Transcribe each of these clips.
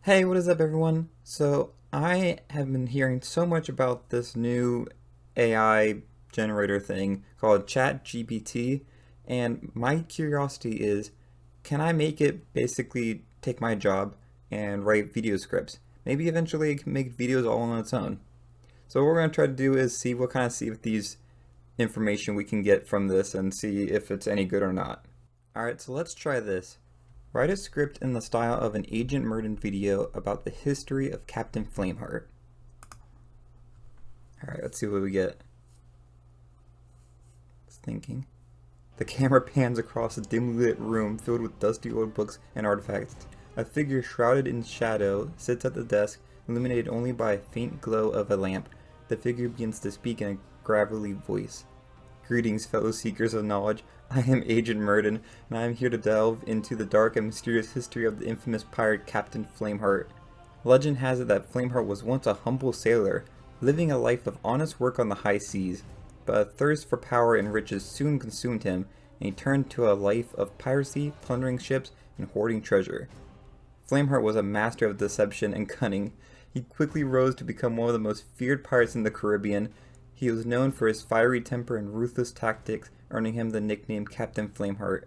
Hey, what is up, everyone? So, I have been hearing so much about this new AI generator thing called ChatGPT, and my curiosity is, can I make it basically take my job and write video scripts? Maybe eventually it can make videos all on its own. So, what we're going to try to do is see what kind of Sea of Thieves information we can get from this and see if it's any good or not. Alright, so let's try this. Write a script in the style of an AgentM video about the history of Captain Flameheart. Alright, let's see what we get. It's thinking. The camera pans across a dimly lit room filled with dusty old books and artifacts. A figure shrouded in shadow sits at the desk, illuminated only by a faint glow of a lamp. The figure begins to speak in a gravelly voice. Greetings, fellow seekers of knowledge. I am Agent Murden, and I am here to delve into the dark and mysterious history of the infamous pirate Captain Flameheart. Legend has it that Flameheart was once a humble sailor, living a life of honest work on the high seas, but a thirst for power and riches soon consumed him, and he turned to a life of piracy, plundering ships, and hoarding treasure. Flameheart was a master of deception and cunning. He quickly rose to become one of the most feared pirates in the Caribbean. He was known for his fiery temper and ruthless tactics, earning him the nickname Captain Flameheart.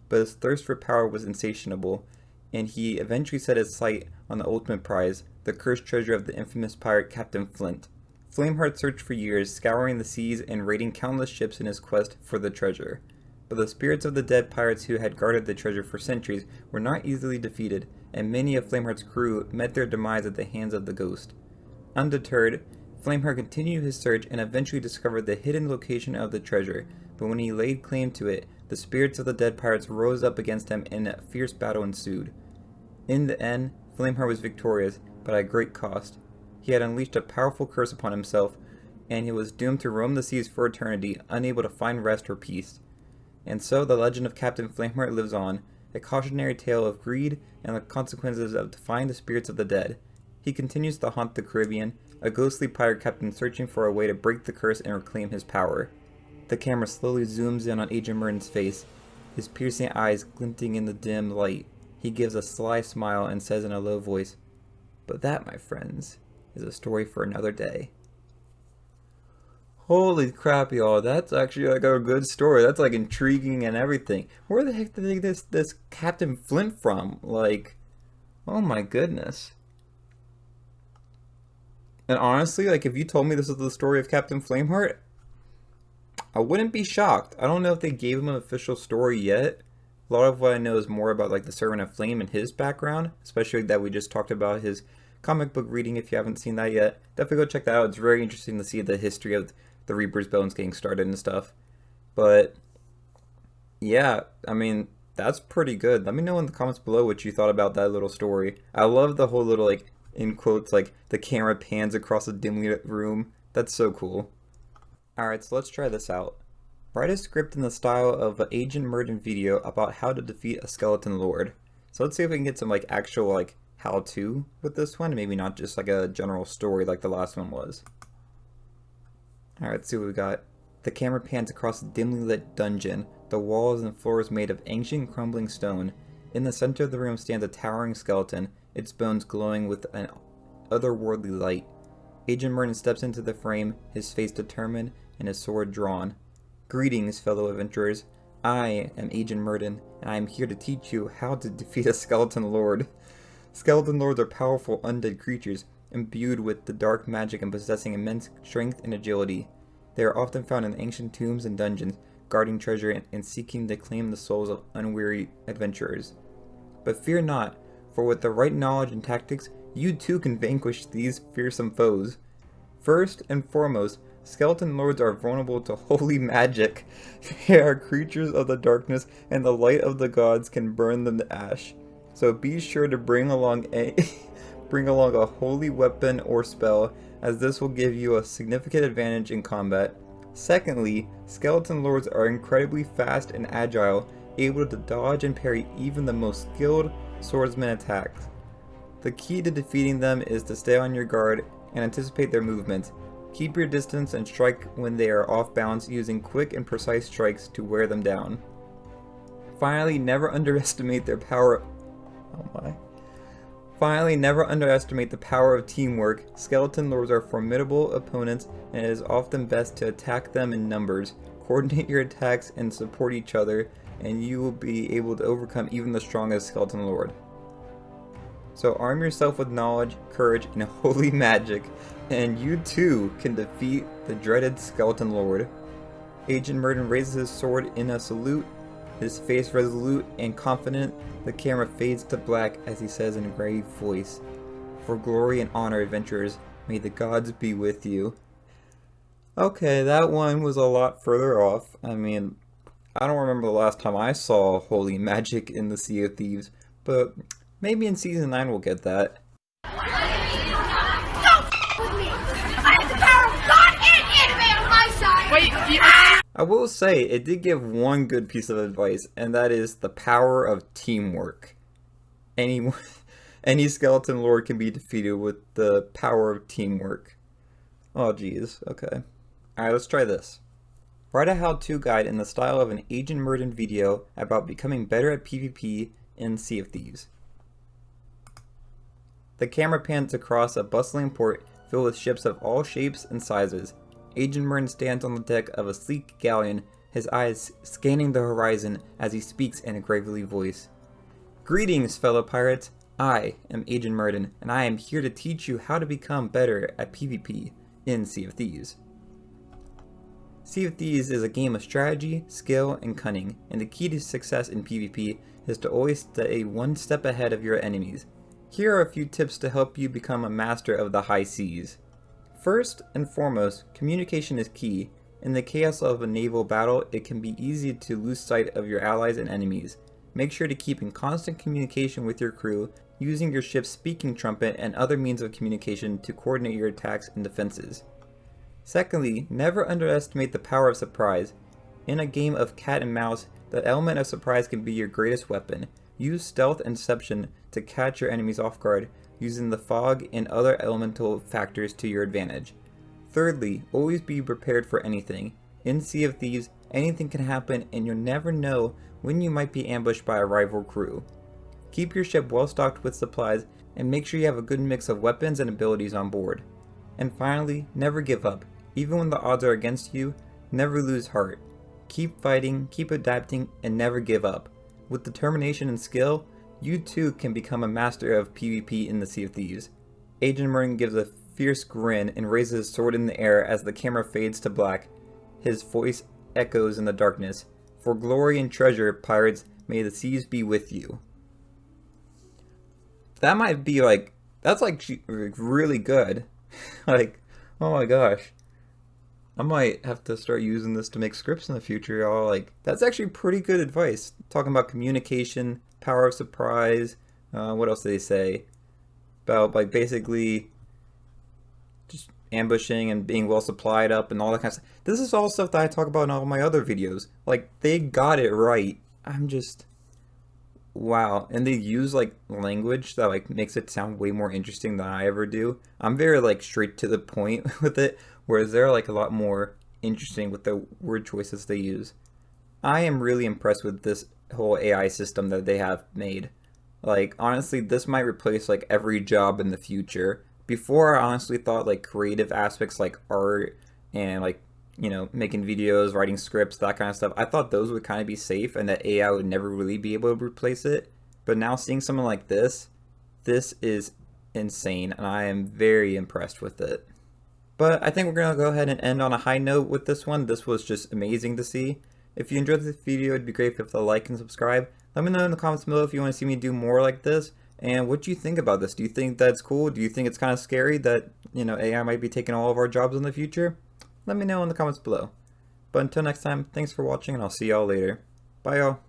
But his thirst for power was insatiable, and he eventually set his sight on the ultimate prize, the cursed treasure of the infamous pirate Captain Flint. Flameheart searched for years, scouring the seas and raiding countless ships in his quest for the treasure. But the spirits of the dead pirates who had guarded the treasure for centuries were not easily defeated, and many of Flameheart's crew met their demise at the hands of the ghost. Undeterred, Flameheart continued his search and eventually discovered the hidden location of the treasure, but when he laid claim to it, the spirits of the dead pirates rose up against him and a fierce battle ensued. In the end, Flameheart was victorious, but at great cost. He had unleashed a powerful curse upon himself, and he was doomed to roam the seas for eternity, unable to find rest or peace. And so the legend of Captain Flameheart lives on, a cautionary tale of greed and the consequences of defying the spirits of the dead. He continues to haunt the Caribbean, a ghostly pirate captain searching for a way to break the curse and reclaim his power. The camera slowly zooms in on Agent Murden's face, his piercing eyes glinting in the dim light. He gives a sly smile and says in a low voice, "But that, my friends, is a story for another day." Holy crap, y'all, that's actually like a good story. That's like intriguing and everything. Where the heck did they get this Captain Flint from? Like, oh my goodness. And honestly, like, if you told me this was the story of Captain Flameheart, I wouldn't be shocked. I don't know if they gave him an official story yet. A lot of what I know is more about like the Servant of Flame and his background, especially that we just talked about his comic book reading. If you haven't seen that yet, definitely go check that out. It's very interesting to see the history of the Reaper's Bones getting started and stuff. But yeah, I mean, that's pretty good. Let me know in the comments below what you thought about that little story. I love the whole little, like, in quotes, like, the camera pans across a dimly lit room. That's so cool. Alright, so let's try this out. Write a script in the style of an Agent Murden video about how to defeat a skeleton lord. So let's see if we can get some, like, actual, like, how-to with this one. Maybe not just, like, a general story like the last one was. Alright, let's see what we got. The camera pans across a dimly lit dungeon. The walls and floors made of ancient crumbling stone. In the center of the room stands a towering skeleton, its bones glowing with an otherworldly light. Agent Merton steps into the frame, his face determined and his sword drawn. "Greetings, fellow adventurers. I am Agent Merton, and I am here to teach you how to defeat a skeleton lord." Skeleton lords are powerful undead creatures, imbued with the dark magic and possessing immense strength and agility. They are often found in ancient tombs and dungeons, guarding treasure and seeking to claim the souls of unweary adventurers. But fear not, for with the right knowledge and tactics, you too can vanquish these fearsome foes. First and foremost, skeleton lords are vulnerable to holy magic. They are creatures of the darkness, and the light of the gods can burn them to ash. So be sure to bring along a holy weapon or spell, as this will give you a significant advantage in combat. Secondly, skeleton lords are incredibly fast and agile, able to dodge and parry even the most skilled swordsman attacks. The key to defeating them is to stay on your guard and anticipate their movements. Keep your distance and strike when they are off balance, using quick and precise strikes to wear them down. Finally, never underestimate their power. Oh my. Finally, never underestimate the power of teamwork. Skeleton lords are formidable opponents, and it is often best to attack them in numbers. Coordinate your attacks and support each other, and you will be able to overcome even the strongest skeleton lord. So arm yourself with knowledge, courage, and holy magic, and you too can defeat the dreaded skeleton lord. Agent Merton raises his sword in a salute, his face resolute and confident. The camera fades to black as he says in a grave voice, "For glory and honor, adventurers, may the gods be with you." Okay, that one was a lot further off. I mean, I don't remember the last time I saw holy magic in the Sea of Thieves, but maybe in Season 9 we'll get that. Don't with me! I have the power of God and anime on my side! Wait, I will say, it did give one good piece of advice, and that is the power of teamwork. Any skeleton lord can be defeated with the power of teamwork. Oh geez, okay. Alright, let's try this. Write a how-to guide in the style of an Agent Merton video about becoming better at PvP in Sea of Thieves. The camera pans across a bustling port filled with ships of all shapes and sizes. Agent Merton stands on the deck of a sleek galleon, his eyes scanning the horizon as he speaks in a gravely voice. "Greetings, fellow pirates. I am Agent Merton, and I am here to teach you how to become better at PvP in Sea of Thieves." Sea of Thieves is a game of strategy, skill, and cunning, and the key to success in PvP is to always stay one step ahead of your enemies. Here are a few tips to help you become a master of the high seas. First and foremost, communication is key. In the chaos of a naval battle, it can be easy to lose sight of your allies and enemies. Make sure to keep in constant communication with your crew, using your ship's speaking trumpet and other means of communication to coordinate your attacks and defenses. Secondly, never underestimate the power of surprise. In a game of cat and mouse, the element of surprise can be your greatest weapon. Use stealth and deception to catch your enemies off guard, using the fog and other elemental factors to your advantage. Thirdly, always be prepared for anything. In Sea of Thieves, anything can happen and you'll never know when you might be ambushed by a rival crew. Keep your ship well stocked with supplies and make sure you have a good mix of weapons and abilities on board. And finally, never give up. Even when the odds are against you, never lose heart. Keep fighting, keep adapting, and never give up. With determination and skill, you too can become a master of PvP in the Sea of Thieves. Agent Merton gives a fierce grin and raises his sword in the air as the camera fades to black. His voice echoes in the darkness. "For glory and treasure, pirates, may the seas be with you." That might be that's really good. Like, oh my gosh. I might have to start using this to make scripts in the future, y'all. That's actually pretty good advice. Talking about communication, power of surprise, what else do they say? About, basically just ambushing and being well supplied up and all that kind of stuff. This is all stuff that I talk about in all my other videos. They got it right. I'm just... wow. And they use, language that, makes it sound way more interesting than I ever do. I'm very, straight to the point with it. Whereas they're a lot more interesting with the word choices they use. I am really impressed with this whole AI system that they have made. Honestly, this might replace every job in the future. Before, I honestly thought creative aspects like art and making videos, writing scripts, that kind of stuff, I thought those would kind of be safe and that AI would never really be able to replace it. But now seeing something like this is insane, and I am very impressed with it. But I think we're going to go ahead and end on a high note with this one. This was just amazing to see. If you enjoyed this video, it'd be great if you hit the like and subscribe. Let me know in the comments below if you want to see me do more like this. And what do you think about this? Do you think that's cool? Do you think it's kind of scary that, AI might be taking all of our jobs in the future? Let me know in the comments below. But until next time, thanks for watching and I'll see y'all later. Bye y'all.